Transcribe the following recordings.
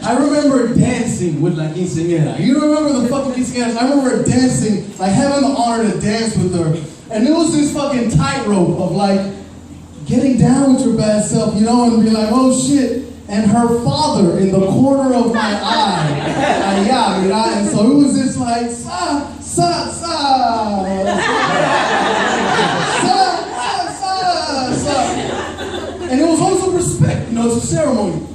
I remember dancing with La Quinceañera. You remember the fucking quinceañeras? I remember dancing, like having the honor to dance with her. And it was this fucking tightrope of like getting down with your bad self, you know, and be like, oh shit. And her father in the corner of my eye. And so it was this like, sa. And it was also respect, you know, it's a ceremony.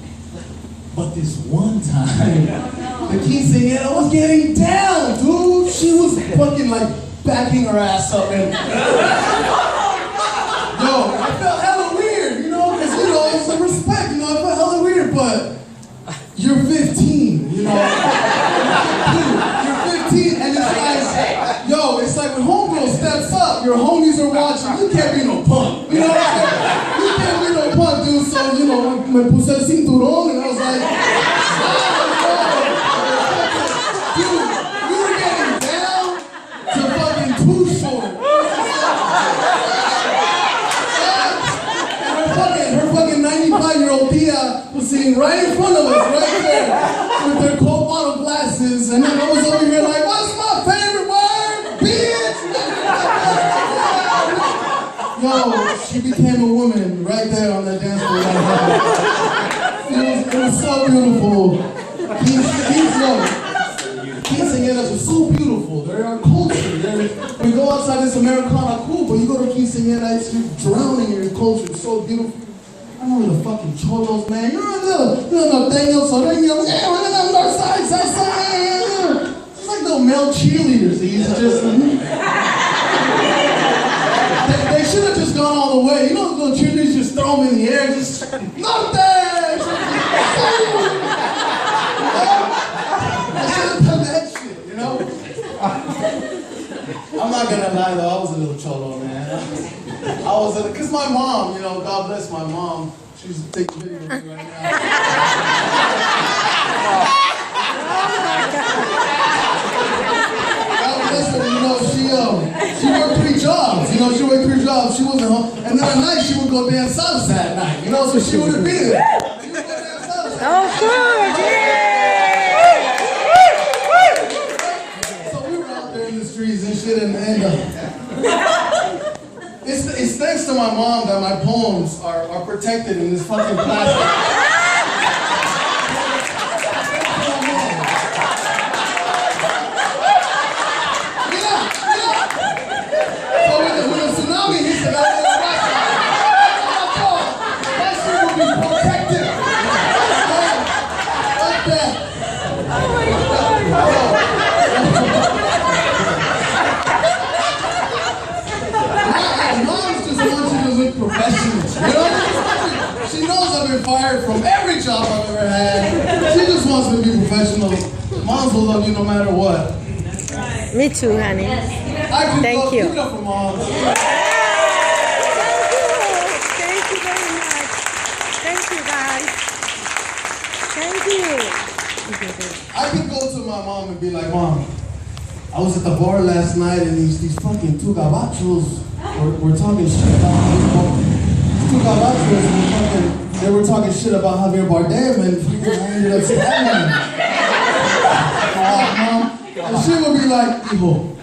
But this one time, the quinceañera was getting down, dude. She was fucking like backing her ass up and yo, I felt hella weird, you know, because you know, it's like respect, you know, I felt hella weird, but you're 15, you know. You're 15 and it's like, yo, it's like when homegirl steps up, your homies are watching, you can't be no punk, you know what I'm saying? You can't be no punk, dude, so, you know, me puse el cinturón and I was like, dude, you were getting down to fucking Too Short. And her fucking 95-year-old tia was sitting right in front of us, right there, with their Coke bottle glasses, and then I was over here like, what's my favorite word, bitch? Yo, she became a woman right there on that dance floor. It was so beautiful. Quinceañeras are so beautiful. They're our culture. We go outside this Americana, cool, but you go to quinceañera, you're drowning in your culture. It's so beautiful. I remember the fucking cholos, man. You're a little norteño, soreño, north side, south side. It's like little male cheerleaders. They used to just. They should have just gone all the way. You know, the little cheerleaders just throw them in the air, just norte. I'm not gonna lie though, I was a little cholo, man. Cause my mom, you know, God bless my mom. She's taking video of me right now. God bless her, you know, she worked 3 jobs, you know, she worked 3 jobs, she wasn't home. And then at night, she would go dance salsa at night, you know, so she wouldn't be there. She would go dance salsa. Oh, good, yeah! And shit and it's thanks to my mom that my poems are protected in this fucking plastic. So when the tsunami hits the Raza, that shit will be protected. Like that. Oh my God! Professional. You know? She knows I've been fired from every job I've ever had. She just wants me to be professional. Moms will love you no matter what. Me too, honey. Thank you. Give it up for moms. Thank you very much. Thank you, guys. Thank you. I could go to my mom and be like, Mom, I was at the bar last night and these fucking 2 gabachos we're talking shit about they were talking shit about Javier Bardem and I ended up stabbing him. And she would be like, hijo,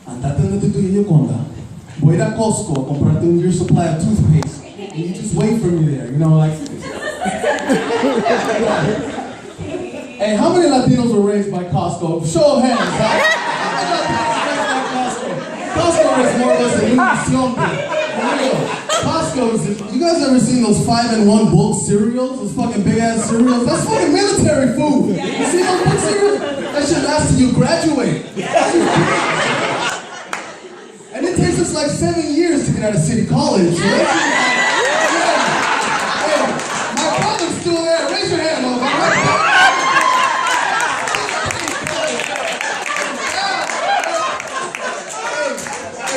andate donde tu y yo conda. Voy a Costco a comprarte un year's supply of toothpaste. And you just wait for me there, you know, like. Hey, how many Latinos were raised by Costco? Show of hands, right? Costco is more or less a unición. Costco is, you guys ever seen those 5-in-1 bulk cereals? Those fucking big ass cereals? That's fucking military food. You see those big cereals? That shit lasts till you graduate. And it takes us like 7 years to get out of city college. So hey, my brother's still there. Raise your hand, motherfucker.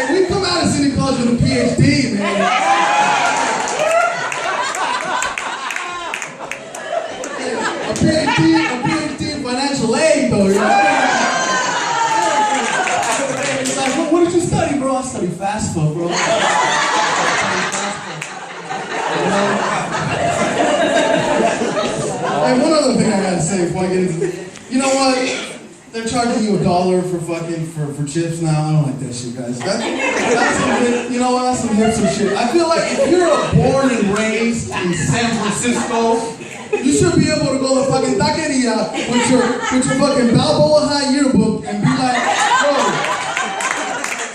We come out of city college with a PhD, man. A PhD in financial aid, though, you know? It's like, what did you study, bro? I studied fast food, bro. Hey, one other thing I gotta say before I get into this. You know what? They're charging you $1 for fucking for chips now. I don't like that shit, guys. That's some, you know what? That's some hipster shit. I feel like if you're born and raised in San Francisco, you should be able to go to fucking Taqueria with your fucking Balboa High yearbook and be like, bro,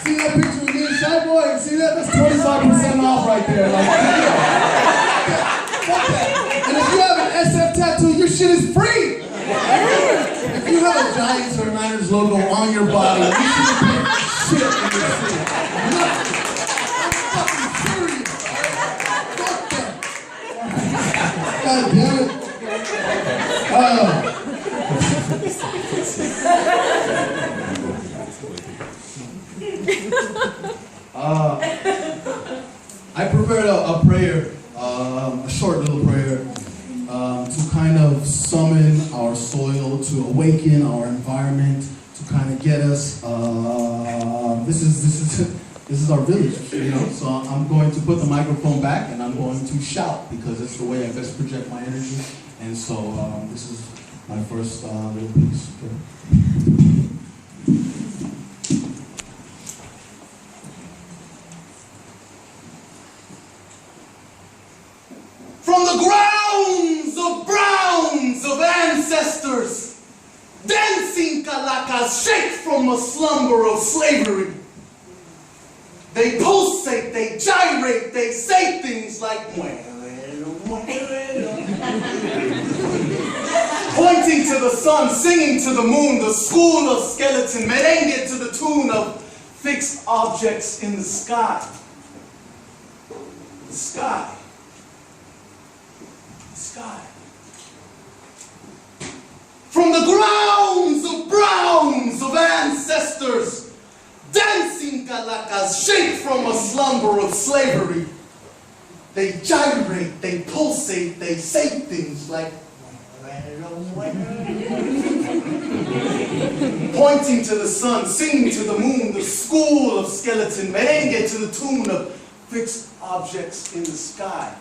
see that picture of me and Shy Boy? See that? That's 25% off right there. Like, fuck that. And if you have an SF tattoo, your shit is free. If you have a Giants or Niners logo on your body, you should pay shit in your shit. I'm fucking serious. Fuck that. God damn it. I prepared a prayer, a short little prayer, to kind of summon our soil, to awaken our environment, to kind of get us. This is our village, you know. So I'm going to put the microphone back and I'm going to shout because it's the way I best project my energy. And so this is my first little piece. Okay? From the grounds of browns of ancestors, dancing calacas shake from a slumber of slavery. They pulsate, they gyrate, they say things like pointing to the sun, singing to the moon, the school of skeleton, merengue to the tune of fixed objects in the sky. The sky. Sky. From the grounds of browns of ancestors, dancing calacas shake from a slumber of slavery. They gyrate, they pulsate, they say things like pointing to the sun, singing to the moon, the school of skeleton, merengue to the tune of fixed objects in the sky.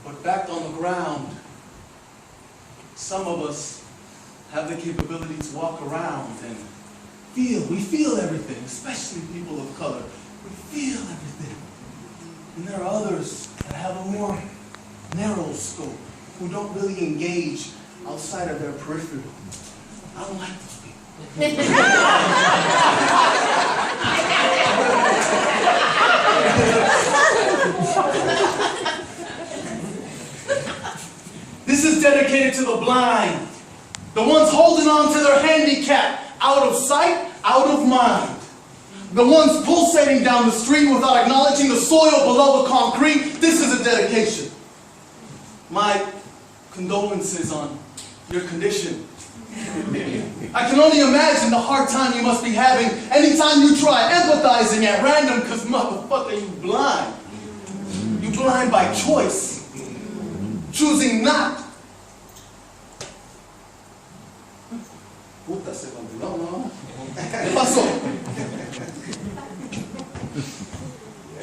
But back on the ground, some of us have the capability to walk around and we feel everything, especially people of color. We feel everything. And there are others that have a more narrow scope, who don't really engage outside of their peripheral. I don't like those people. This is dedicated to the blind, the ones holding on to their handicap, out of sight, out of mind. The ones pulsating down the street without acknowledging the soil below the concrete. This is a dedication. My condolences on your condition. I can only imagine the hard time you must be having anytime you try empathizing at random, because motherfucker, you blind. You blind by choice. Choosing not. Puta, se me olvidó, ¿no? ¿Qué pasó?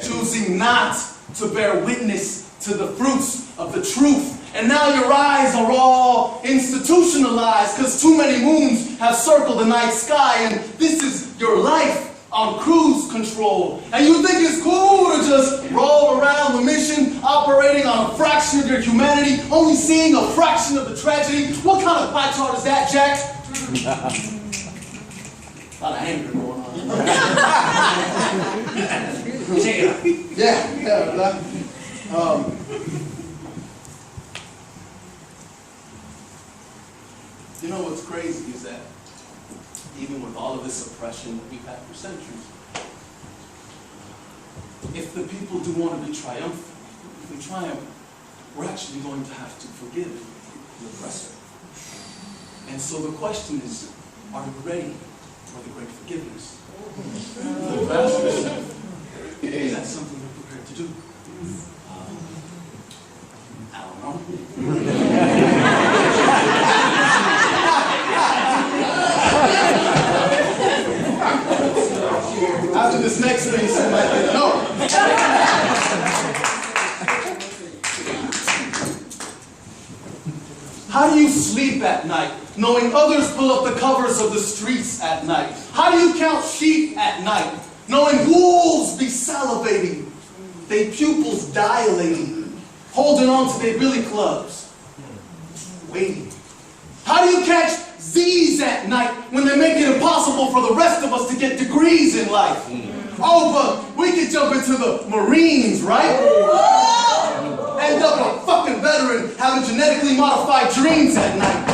Choosing not to bear witness to the fruits of the truth. And now your eyes are all institutionalized because too many moons have circled the night sky, and this is your life on cruise control. And you think it's cool to just roll around the mission, operating on a fraction of your humanity, only seeing a fraction of the tragedy? What kind of pie chart is that, Jack? A lot of anger going on. Yeah. You know what's crazy is that even with all of this oppression that we've had for centuries, if the people do want to be triumphant, if we triumph, we're actually going to have to forgive the oppressor. And so the question is, are you ready for the great forgiveness? Is that something you're prepared to do? I don't know. After this next piece, I might get no. How do you sleep at night, knowing others pull up the covers of the streets at night? How do you count sheep at night, knowing wolves be salivating, they pupils dilating, holding on to their billy clubs, waiting? How do you catch Z's at night when they make it impossible for the rest of us to get degrees in life? Oh, but we can jump into the Marines, right? End up a fucking veteran having genetically modified dreams at night.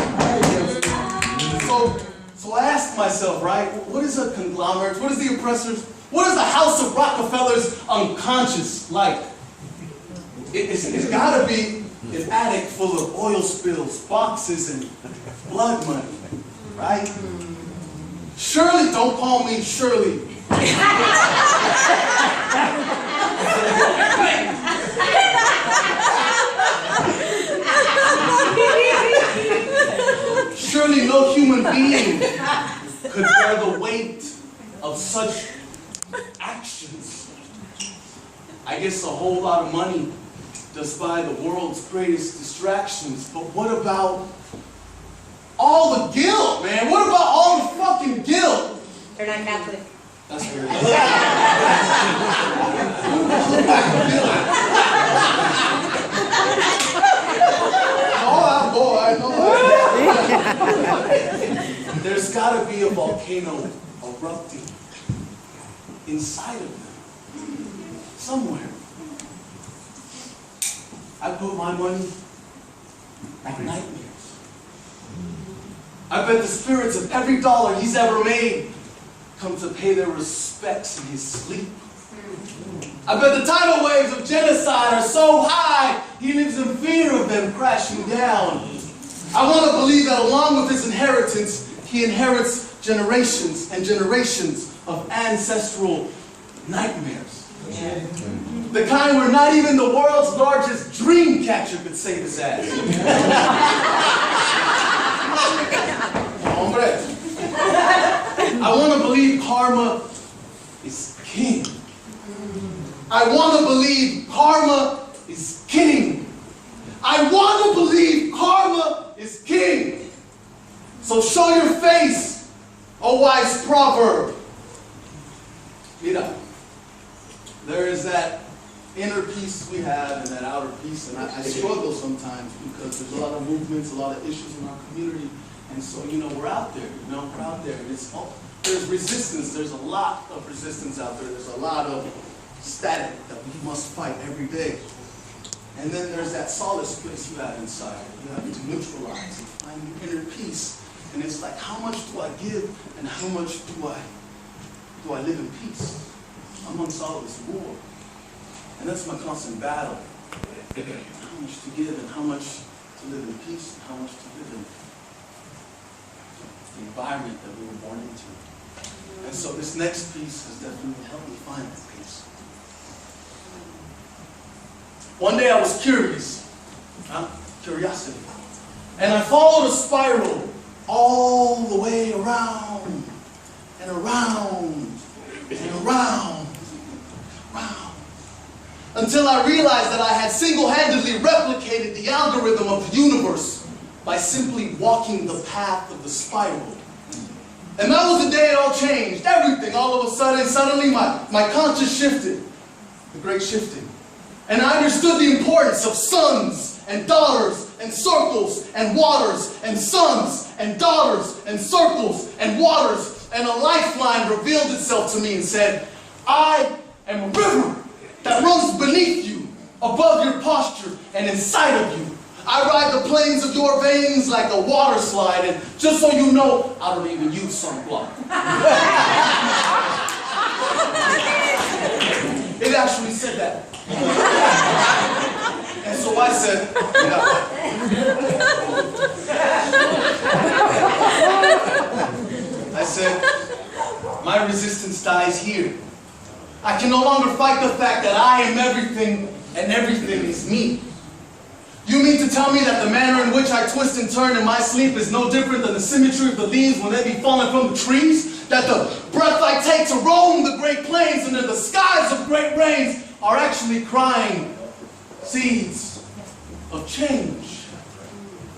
So I asked myself, right, what is a conglomerate? What is the oppressors? What is the House of Rockefeller's unconscious like? It's gotta be an attic full of oil spills, boxes, and blood money, right? Shirley, don't call me Shirley. Surely no human being could bear the weight of such actions. I guess a whole lot of money does buy the world's greatest distractions, but what about all the guilt, man? What about all the fucking guilt? They're not Catholic. That's weird. There's got to be a volcano erupting inside of them, somewhere. I put my money at nightmares. I bet the spirits of every dollar he's ever made come to pay their respects in his sleep. I bet the tidal waves of genocide are so high, he lives in fear of them crashing down. I want to believe that along with his inheritance, he inherits generations and generations of ancestral nightmares. Yeah. The kind where not even the world's largest dream catcher could save his ass. Hombre. I want to believe karma is king. I want to believe karma is king. I want to believe karma is king. So show your face, O wise proverb. Mira, there is that inner peace we have and that outer peace, and I struggle sometimes because there's a lot of movements, a lot of issues in our community, and so, we're out there, we're out there, and there's resistance, there's a lot of resistance out there, there's a lot of static that we must fight every day. And then there's that solace place you have inside. You have to neutralize and find your inner peace. And it's like, how much do I give and how much do I live in peace amongst all this war? And that's my constant battle. How much to give and how much to live in peace and how much to live in the environment that we were born into. And so this next piece has definitely helped me find that peace. One day I was curious, curiosity, and I followed a spiral all the way around and around and around, until I realized that I had single-handedly replicated the algorithm of the universe by simply walking the path of the spiral. And that was the day it all changed. Everything, all of a sudden, suddenly my conscious shifted, the great shifting. And I understood the importance of sons and daughters and circles and waters and sons and daughters and circles and waters. And a lifeline revealed itself to me and said, I am a river that runs beneath you, above your posture, and inside of you. I ride the plains of your veins like a water slide, and just so you know, I don't even use sunblock. It actually said that. And so I said, I said, my resistance dies here. I can no longer fight the fact that I am everything and everything is me. You mean to tell me that the manner in which I twist and turn in my sleep is no different than the symmetry of the leaves when they be falling from the trees? That the breath I take to roam the great plains under the skies of great rains are actually crying seeds of change?